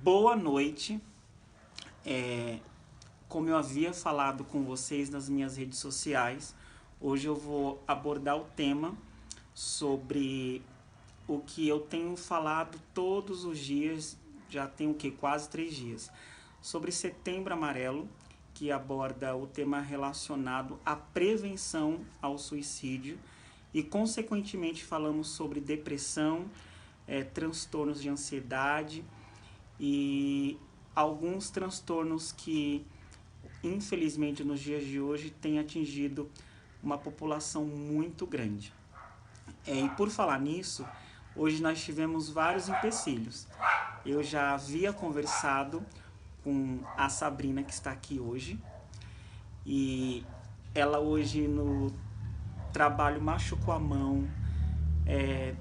Boa noite. Como eu havia falado com vocês nas minhas redes sociais, hoje eu vou abordar o tema sobre o que eu tenho falado todos os dias, já tem quase 3 dias, sobre Setembro Amarelo, que aborda o tema relacionado à prevenção ao suicídio e, consequentemente, falamos sobre depressão, transtornos de ansiedade e alguns transtornos que, infelizmente, nos dias de hoje, têm atingido uma população muito grande. E por falar nisso, hoje nós tivemos vários empecilhos. Eu já havia conversado com a Sabrina, que está aqui hoje, e ela hoje no trabalho machucou a mão,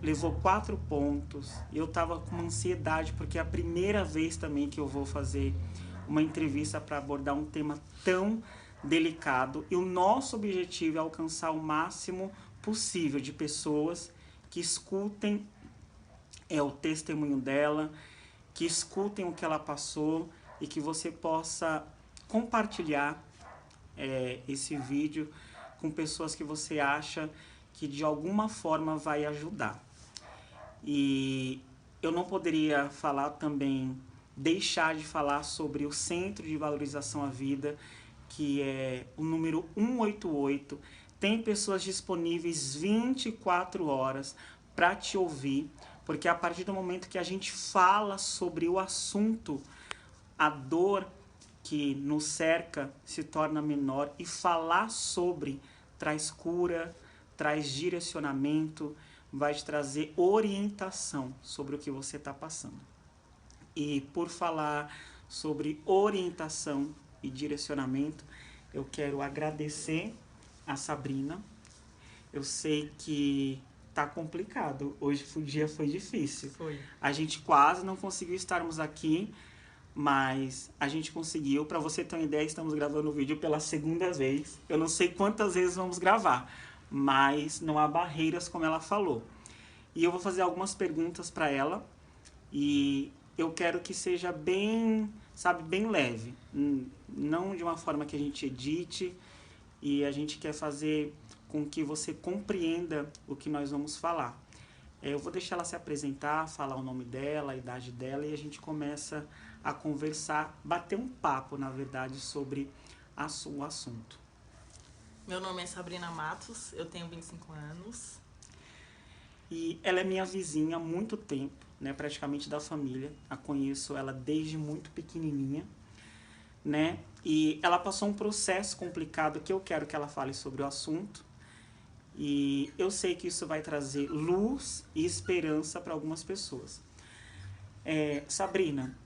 levou 4 pontos. Eu tava com uma ansiedade porque é a primeira vez também que eu vou fazer uma entrevista para abordar um tema tão delicado, e o nosso objetivo é alcançar o máximo possível de pessoas que escutem o testemunho dela, que escutem o que ela passou e que você possa compartilhar esse vídeo com pessoas que você acha que de alguma forma vai ajudar. E eu não poderia falar também, deixar de falar sobre o Centro de Valorização à Vida, que é o número 188. Tem pessoas disponíveis 24 horas para te ouvir, porque a partir do momento que a gente fala sobre o assunto, a dor que nos cerca se torna menor, e falar sobre traz cura, traz direcionamento, vai te trazer orientação sobre o que você está passando. E por falar sobre orientação e direcionamento, eu quero agradecer a Sabrina. Eu sei que tá complicado, hoje o dia foi difícil. Foi. A gente quase não conseguiu estarmos aqui, mas a gente conseguiu. Para você ter uma ideia, estamos gravando o vídeo pela segunda vez. Eu não sei quantas vezes vamos gravar, mas não há barreiras, como ela falou. E eu vou fazer algumas perguntas para ela, e eu quero que seja bem, bem leve. Não de uma forma que a gente edite, e a gente quer fazer com que você compreenda o que nós vamos falar. Eu vou deixar ela se apresentar, falar o nome dela, a idade dela, e a gente começa a conversar, bater um papo, na verdade, sobre o assunto. Meu nome é Sabrina Matos, eu tenho 25 anos. E ela é minha vizinha há muito tempo, né, praticamente da família. A conheço ela desde muito pequenininha, né? E ela passou um processo complicado que eu quero que ela fale sobre o assunto. E eu sei que isso vai trazer luz e esperança para algumas pessoas. Sabrina,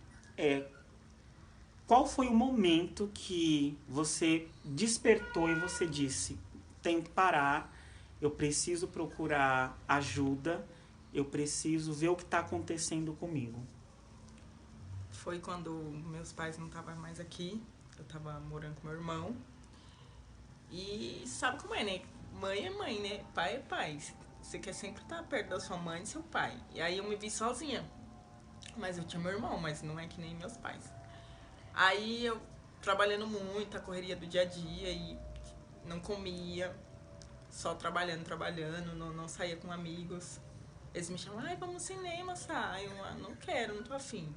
qual foi o momento que você despertou e você disse: tenho que parar, eu preciso procurar ajuda, eu preciso ver o que está acontecendo comigo? Foi quando meus pais não estavam mais aqui, eu estava morando com meu irmão. E sabe como é, né? Mãe é mãe, né? Pai é pai. Você quer sempre estar perto da sua mãe e seu pai. E aí eu me vi sozinha. Mas eu tinha meu irmão, mas não é que nem meus pais. Aí eu trabalhando muito, a correria do dia a dia, e não comia, só trabalhando, não saía com amigos. Eles me chamavam, ai, vamos no cinema, sai. Eu não quero, não tô afim.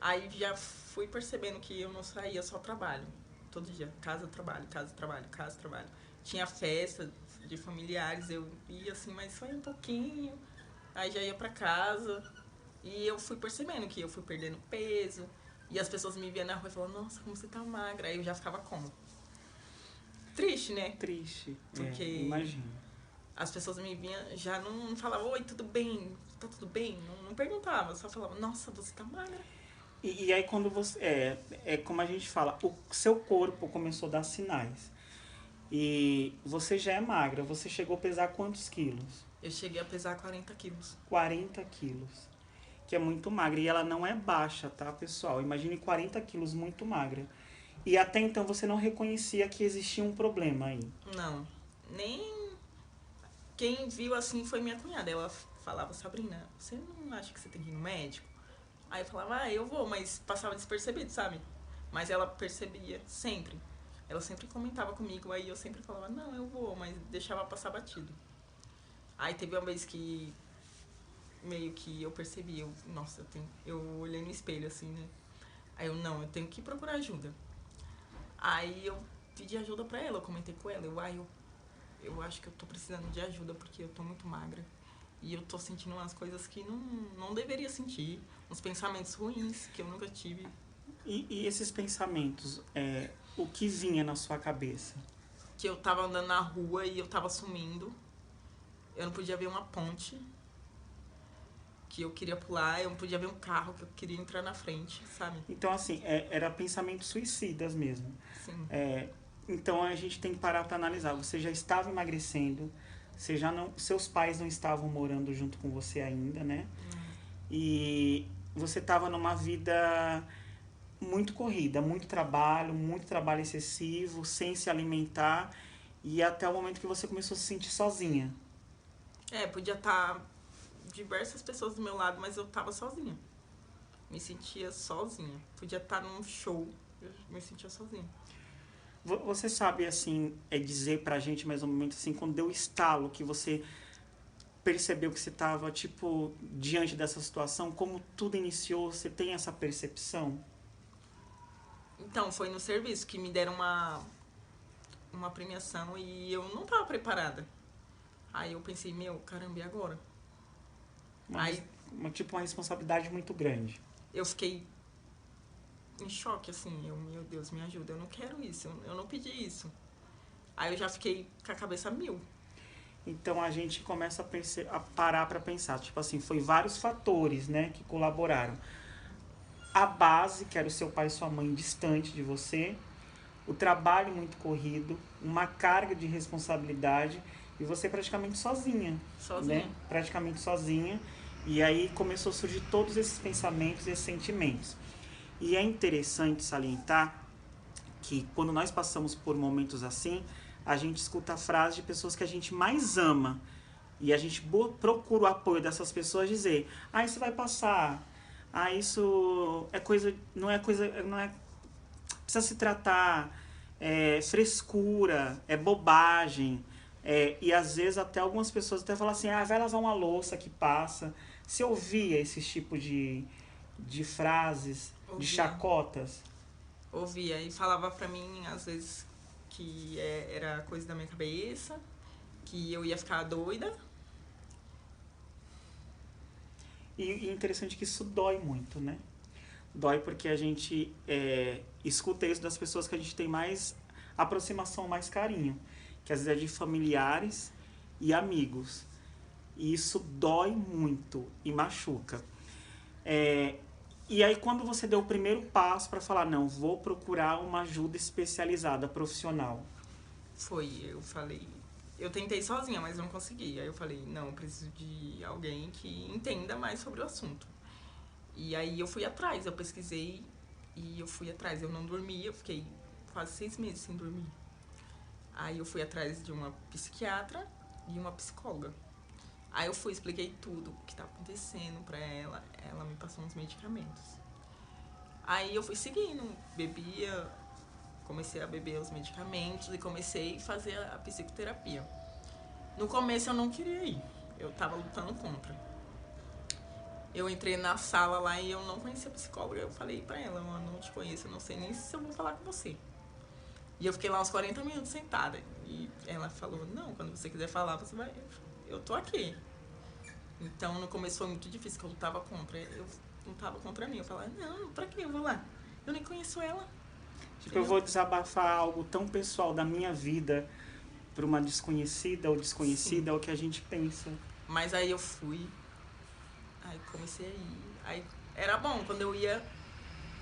Aí já fui percebendo que eu não saía, só trabalho. Todo dia, casa, trabalho, casa, trabalho, casa, trabalho. Tinha festa de familiares, eu ia assim, mas só ia um pouquinho. Aí já ia pra casa. E eu fui percebendo que eu fui perdendo peso. E as pessoas me viam na rua e falavam, nossa, como você tá magra. Aí eu já ficava como? Triste, né? Triste, porque imagino. As pessoas me vinham, já não falavam, oi, tudo bem? Tá tudo bem? Não perguntava, só falavam, nossa, você tá magra. E aí quando você... como a gente fala, o seu corpo começou a dar sinais. E você já é magra, você chegou a pesar quantos quilos? Eu cheguei a pesar 40 quilos. 40 quilos. Que é muito magra. E ela não é baixa, tá, pessoal? Imagine 40 quilos muito magra. E até então você não reconhecia que existia um problema aí? Não. Nem... Quem viu assim foi minha cunhada. Ela falava, Sabrina, você não acha que você tem que ir no médico? Aí eu falava, eu vou, mas passava despercebido, sabe? Mas ela percebia sempre. Ela sempre comentava comigo, aí eu sempre falava, não, eu vou, mas deixava passar batido. Aí teve uma vez que meio que eu percebi, nossa, eu olhei no espelho assim, né? Aí eu tenho que procurar ajuda. Aí eu pedi ajuda pra ela, eu comentei com ela, eu acho que eu tô precisando de ajuda porque eu tô muito magra. E eu tô sentindo umas coisas que não deveria sentir, uns pensamentos ruins que eu nunca tive. E esses pensamentos, o que vinha na sua cabeça? Que eu tava andando na rua e eu tava sumindo. Eu não podia ver uma ponte que eu queria pular, eu não podia ver um carro que eu queria entrar na frente, sabe? Então, assim, era pensamentos suicidas mesmo. Sim. Então, a gente tem que parar para analisar. Você já estava emagrecendo, seus pais não estavam morando junto com você ainda, né? E você estava numa vida muito corrida, muito trabalho excessivo, sem se alimentar, e até o momento que você começou a se sentir sozinha. Podia estar diversas pessoas do meu lado, mas eu tava sozinha. Me sentia sozinha. Podia estar num show, eu me sentia sozinha. Você sabe, assim, dizer pra gente mais um momento, assim, quando deu o estalo, que você percebeu que você estava, tipo, diante dessa situação, como tudo iniciou, você tem essa percepção? Então, foi no serviço que me deram uma premiação e eu não tava preparada. Aí eu pensei, caramba, e agora? Uma responsabilidade muito grande. Eu fiquei em choque, assim, meu Deus, me ajuda, eu não quero isso, eu não pedi isso. Aí eu já fiquei com a cabeça mil. Então a gente começa a parar para pensar, tipo assim, foi vários fatores, né, que colaboraram. A base, que era o seu pai e sua mãe distante de você, o trabalho muito corrido, uma carga de responsabilidade e você praticamente sozinha. Sozinha. Né? Praticamente sozinha. E aí começou a surgir todos esses pensamentos e esses sentimentos. E é interessante salientar que quando nós passamos por momentos assim, a gente escuta a frase de pessoas que a gente mais ama. E a gente procura o apoio dessas pessoas dizer, isso vai passar. Isso é coisa, não é precisa se tratar, frescura, é bobagem. E às vezes até algumas pessoas até falam assim, vai lavar uma louça que passa. Você ouvia esse tipo de frases, de chacotas? Ouvia e falava pra mim, às vezes, que era coisa da minha cabeça, que eu ia ficar doida. E interessante que isso dói muito, né? Dói porque a gente escuta isso das pessoas que a gente tem mais aproximação, mais carinho. Que às vezes é de familiares e amigos. E isso dói muito e machuca. E aí quando você deu o primeiro passo para falar, não, vou procurar uma ajuda especializada, profissional. Eu falei, eu tentei sozinha, mas não consegui. Aí eu falei, não, eu preciso de alguém que entenda mais sobre o assunto. E aí eu fui atrás, eu pesquisei e eu fui atrás. Eu não dormia, eu fiquei quase 6 meses sem dormir. Aí eu fui atrás de uma psiquiatra e uma psicóloga. Aí eu fui, expliquei tudo o que estava acontecendo pra ela. Ela me passou uns medicamentos. Aí eu fui seguindo, bebia, comecei a beber os medicamentos e comecei a fazer a psicoterapia. No começo eu não queria ir, eu tava lutando contra. Eu entrei na sala lá e eu não conhecia a psicóloga. Eu falei pra ela, eu não te conheço, eu não sei nem se eu vou falar com você. E eu fiquei lá uns 40 minutos sentada. E ela falou, não, quando você quiser falar, você vai... Eu tô aqui. Então, no começo foi muito difícil, que eu lutava contra. Eu lutava contra mim. Eu falava, não, pra que eu vou lá? Eu nem conheço ela. Tipo, eu vou desabafar algo tão pessoal da minha vida pra uma desconhecida ou desconhecida, Sim. É o que a gente pensa. Mas aí eu fui. Aí comecei a ir. Aí era bom, quando eu ia...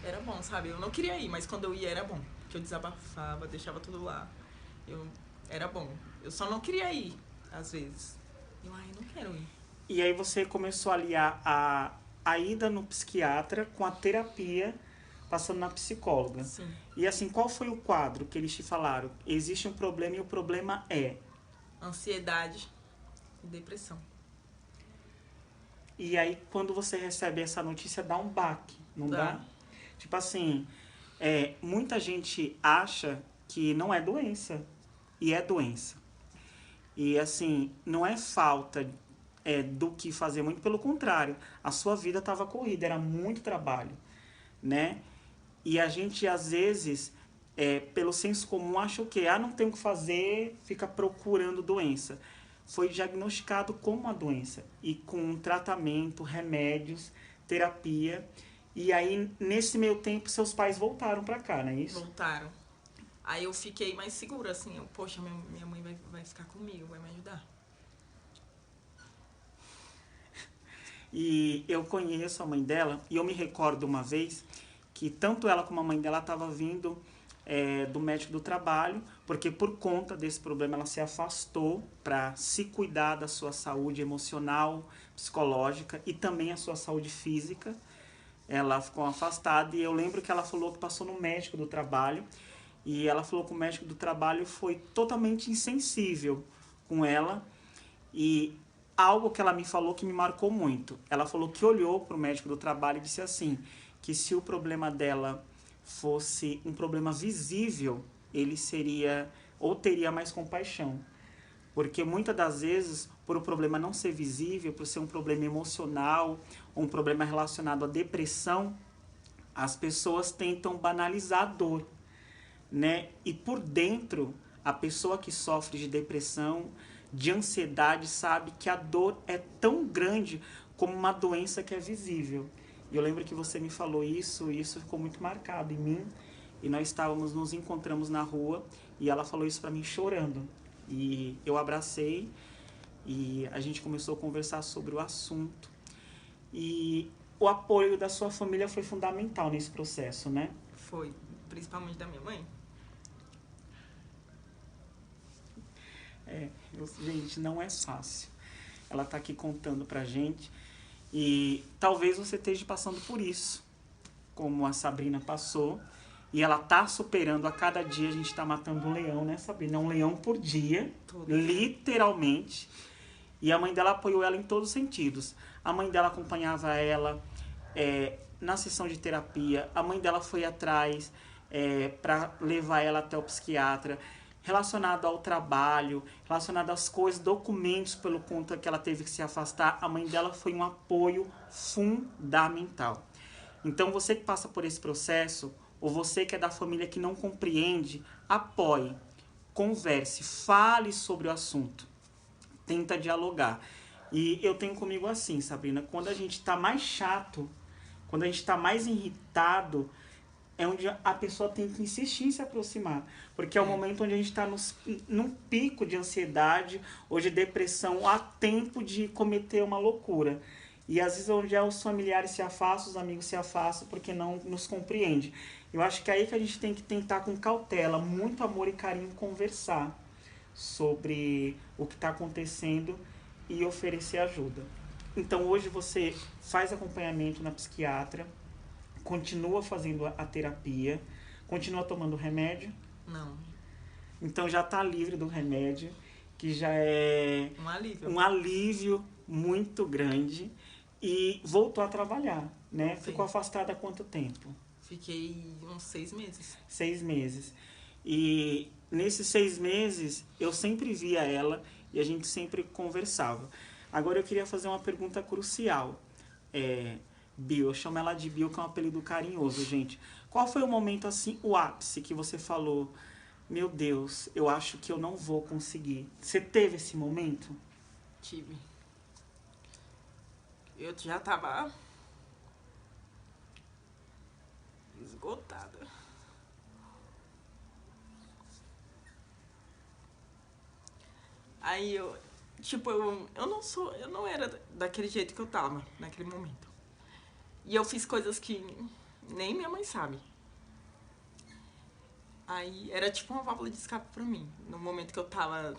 Era bom, sabe? Eu não queria ir, mas quando eu ia era bom. Porque eu desabafava, deixava tudo lá. Era bom. Eu só não queria ir, às vezes. Não quero ir. E aí você começou a aliar a ida no psiquiatra com a terapia, passando na psicóloga. Sim. E assim, qual foi o quadro que eles te falaram? Existe um problema e o problema é? Ansiedade e depressão. E aí, quando você recebe essa notícia, dá um baque, não dá? Tipo assim, muita gente acha que não é doença. E é doença. E assim, não é falta do que fazer, muito pelo contrário. A sua vida estava corrida, era muito trabalho, né? E a gente, às vezes, pelo senso comum, acha o quê? Ah, não tem o que fazer, fica procurando doença. Foi diagnosticado como uma doença. E com tratamento, remédios, terapia. E aí, nesse meio tempo, seus pais voltaram pra cá, não é isso? Voltaram. Aí eu fiquei mais segura, assim, poxa, minha mãe vai ficar comigo, vai me ajudar. E eu conheço a mãe dela, e eu me recordo uma vez que tanto ela como a mãe dela estavam vindo do médico do trabalho, porque por conta desse problema ela se afastou para se cuidar da sua saúde emocional, psicológica e também a sua saúde física. Ela ficou afastada e eu lembro que ela falou que passou no médico do trabalho e ela falou que o médico do trabalho foi totalmente insensível com ela e algo que ela me falou que me marcou muito. Ela falou que olhou para o médico do trabalho e disse assim, que se o problema dela fosse um problema visível, ele seria ou teria mais compaixão. Porque muitas das vezes, por o problema não ser visível, por ser um problema emocional, ou um problema relacionado à depressão, as pessoas tentam banalizar a dor, né? E por dentro, a pessoa que sofre de depressão, de ansiedade, sabe que a dor é tão grande como uma doença que é visível. E eu lembro que você me falou isso, e isso ficou muito marcado em mim. E nós nos encontramos na rua, e ela falou isso para mim chorando. E eu abracei, e a gente começou a conversar sobre o assunto. E o apoio da sua família foi fundamental nesse processo, né? Foi, principalmente da minha mãe. Gente, não é fácil. Ela tá aqui contando pra gente. E talvez você esteja passando por isso, como a Sabrina passou. E ela tá superando a cada dia. A gente tá matando um leão, né, Sabrina? Um leão por dia, literalmente. E a mãe dela apoiou ela em todos os sentidos. A mãe dela acompanhava ela na sessão de terapia. A mãe dela foi atrás para levar ela até o psiquiatra. Relacionado ao trabalho, relacionado às coisas, documentos pelo conta que ela teve que se afastar, a mãe dela foi um apoio fundamental. Então, você que passa por esse processo, ou você que é da família que não compreende, apoie, converse, fale sobre o assunto, tenta dialogar. E eu tenho comigo assim, Sabrina, quando a gente está mais chato, quando a gente está mais irritado, é onde a pessoa tem que insistir em se aproximar. Porque é o momento onde a gente está num pico de ansiedade ou de depressão, há tempo de cometer uma loucura. E às vezes onde os familiares se afastam, os amigos se afastam porque não nos compreendem. Eu acho que é aí que a gente tem que tentar com cautela, muito amor e carinho, conversar sobre o que está acontecendo e oferecer ajuda. Então hoje você faz acompanhamento na psiquiatra, continua fazendo a terapia, continua tomando remédio? Não. Então já está livre do remédio, que já é um alívio muito grande. E voltou a trabalhar, né? Sim. Ficou afastada há quanto tempo? Fiquei uns 6 meses. 6 meses. E nesses 6 meses eu sempre via ela e a gente sempre conversava. Agora eu queria fazer uma pergunta crucial. Bill, eu chamo ela de Bill, que é um apelido carinhoso, gente. Qual foi o momento, assim, o ápice que você falou, meu Deus, eu acho que eu não vou conseguir? Você teve esse momento? Tive. Eu já tava esgotada. Aí eu não era daquele jeito que eu tava naquele momento. E eu fiz coisas que nem minha mãe sabe. Aí era tipo uma válvula de escape pra mim, no momento que eu tava...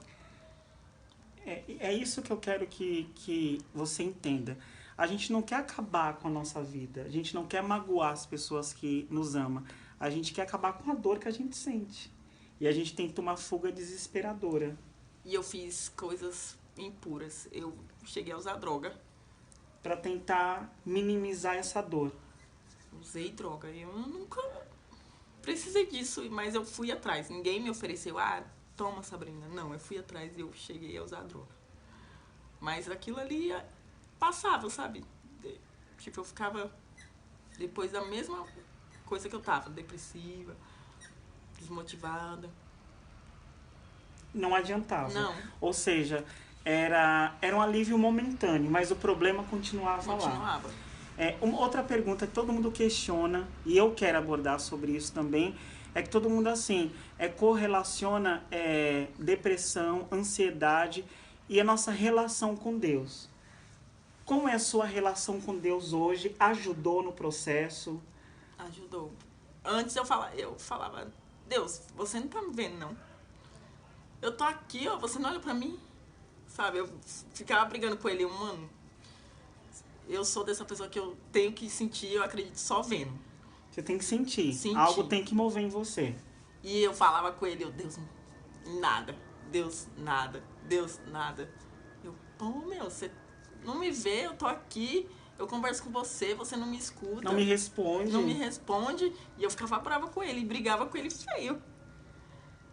É isso que eu quero que você entenda. A gente não quer acabar com a nossa vida. A gente não quer magoar as pessoas que nos amam. A gente quer acabar com a dor que a gente sente. E a gente tenta uma fuga desesperadora. E eu fiz coisas impuras. Eu cheguei a usar droga. para tentar minimizar essa dor. Usei droga. Eu nunca precisei disso, mas eu fui atrás. Ninguém me ofereceu, toma, Sabrina. Não, eu fui atrás e eu cheguei a usar droga. Mas aquilo ali passava, sabe? Tipo, eu ficava depois da mesma coisa que eu tava, depressiva, desmotivada. Não adiantava. Não. Ou seja, era um alívio momentâneo, mas o problema continuava lá. Continuava. Uma outra pergunta que todo mundo questiona, e eu quero abordar sobre isso também, é que todo mundo assim, correlaciona depressão, ansiedade e a nossa relação com Deus. Como é a sua relação com Deus hoje? Ajudou no processo? Ajudou. Antes eu falava, Deus, você não tá me vendo, não. Eu tô aqui, ó, você não olha pra mim. Sabe, eu ficava brigando com ele, mano. Eu sou dessa pessoa que eu tenho que sentir, eu acredito só vendo. Você tem que sentir. Sentir. Algo tem que mover em você. E eu falava com ele, Deus, nada. Deus, nada. Deus, nada. Você não me vê, eu tô aqui, eu converso com você, você não me escuta. Não me responde. Não me responde. E eu ficava brava com ele, e brigava com ele feio.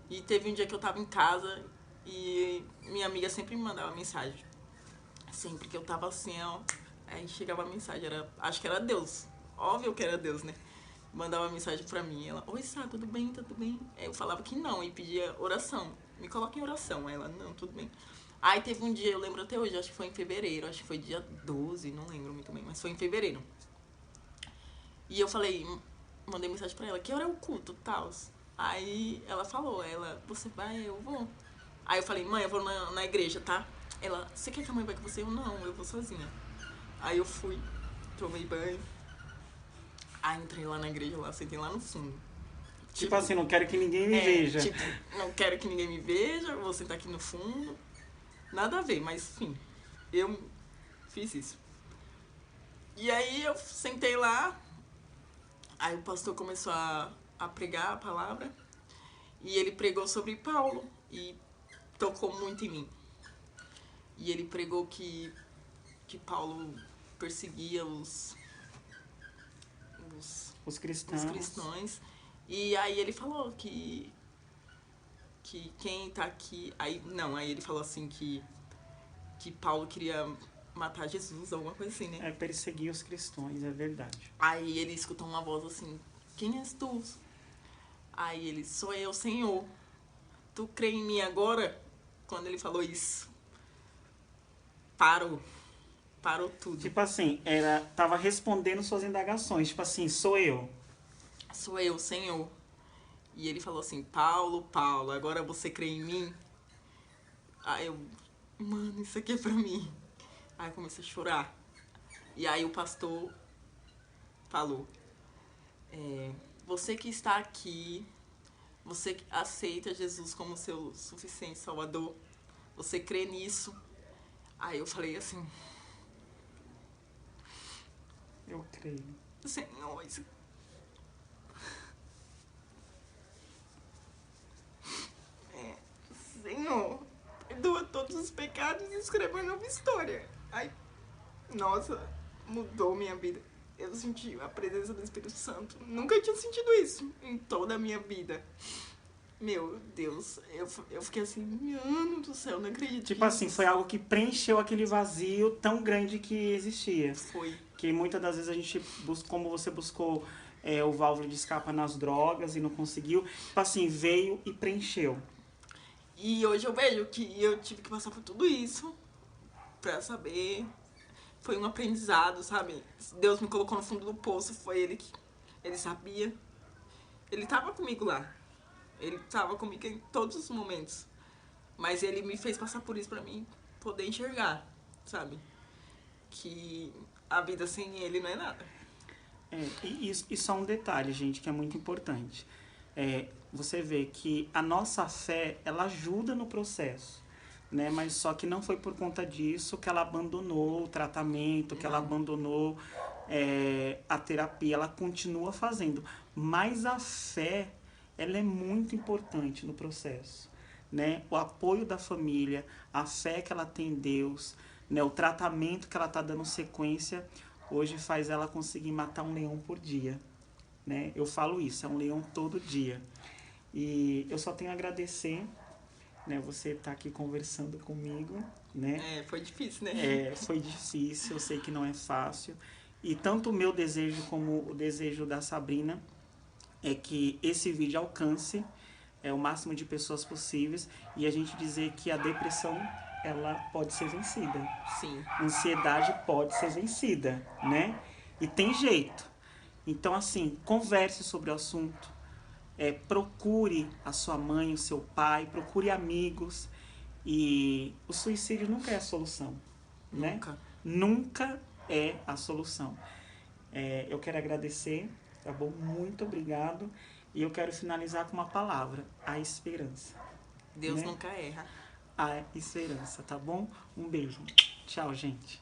E teve um dia que eu tava em casa e minha amiga sempre me mandava mensagem. Sempre que eu tava assim, ó, aí chegava a mensagem, acho que era Deus. Óbvio que era Deus, né? Mandava mensagem pra mim, ela, oi, Sá, tudo bem, tudo bem? Aí eu falava que não, e pedia oração. Me coloca em oração. Aí ela, não, tudo bem. Aí teve um dia, eu lembro até hoje, acho que foi em fevereiro, acho que foi dia 12, não lembro muito bem, mas foi em fevereiro. E eu falei, mandei mensagem pra ela, que hora é o culto, tal? Aí ela falou, você vai? Eu vou. Aí eu falei, mãe, eu vou na igreja, tá? Ela, você quer que a mãe vai com você? Eu, não, eu vou sozinha. Aí eu fui, tomei banho. Aí entrei lá na igreja, sentei lá no fundo. Tipo assim, não quero que ninguém me veja. Tipo, não quero que ninguém me veja, vou sentar aqui no fundo. Nada a ver, mas enfim, eu fiz isso. E aí eu sentei lá, aí o pastor começou a pregar a palavra, e ele pregou sobre Paulo, e tocou muito em mim. E ele pregou que Paulo perseguia os cristãos. E aí ele falou que quem tá aqui... Aí ele falou assim que Paulo queria matar Jesus, alguma coisa assim, né? Perseguir os cristãos, é verdade. Aí ele escutou uma voz assim, quem és tu? Aí ele, sou eu, Senhor. Tu crê em mim agora? Quando ele falou isso, parou tudo. Tipo assim, tava respondendo suas indagações, tipo assim, sou eu. Sou eu, Senhor. E ele falou assim, Paulo, agora você crê em mim? Aí eu, mano, isso aqui é pra mim. Aí eu comecei a chorar. E aí o pastor falou, você que está aqui, você que aceita Jesus como seu suficiente salvador, você crê nisso? Aí eu falei assim, eu creio. Senhor, Senhor, perdoa todos os pecados e escreva uma nova história. Aí, nossa, mudou minha vida. Eu senti a presença do Espírito Santo. Nunca tinha sentido isso em toda a minha vida. Meu Deus, eu fiquei assim, mano do céu, não acredito. Tipo assim, foi algo que preencheu aquele vazio tão grande que existia. Foi. Que muitas das vezes a gente busca, como você buscou o válvula de escape nas drogas e não conseguiu, tipo assim, veio e preencheu. E hoje eu vejo que eu tive que passar por tudo isso pra saber. Foi um aprendizado, sabe? Deus me colocou no fundo do poço, foi ele sabia. Ele tava comigo lá. Ele tava comigo em todos os momentos. Mas ele me fez passar por isso pra mim poder enxergar, sabe? Que a vida sem ele não é nada. E só um detalhe, gente, que é muito importante. Você vê que a nossa fé, ela ajuda no processo, né? Mas só que não foi por conta disso que ela abandonou o tratamento, que ela abandonou a terapia, ela continua fazendo. Mas a fé, ela é muito importante no processo, né? O apoio da família, a fé que ela tem em Deus, né? O tratamento que ela está dando sequência hoje faz ela conseguir matar um leão por dia, né? Eu falo isso, é um leão todo dia. E eu só tenho a agradecer, né? Você tá aqui conversando comigo, né? Foi difícil, né? Foi difícil, eu sei que não é fácil. E tanto o meu desejo como o desejo da Sabrina é que esse vídeo alcance o máximo de pessoas possíveis e a gente dizer que a depressão, ela pode ser vencida. Sim. A ansiedade pode ser vencida, né? E tem jeito. Então, assim, converse sobre o assunto. Procure a sua mãe, o seu pai, procure amigos. E o suicídio nunca é a solução, né? Nunca. Nunca é a solução. Eu quero agradecer, tá bom? Muito obrigado. E eu quero finalizar com uma palavra: a esperança. Deus né? nunca erra. A esperança, tá bom? Um beijo. Tchau, gente.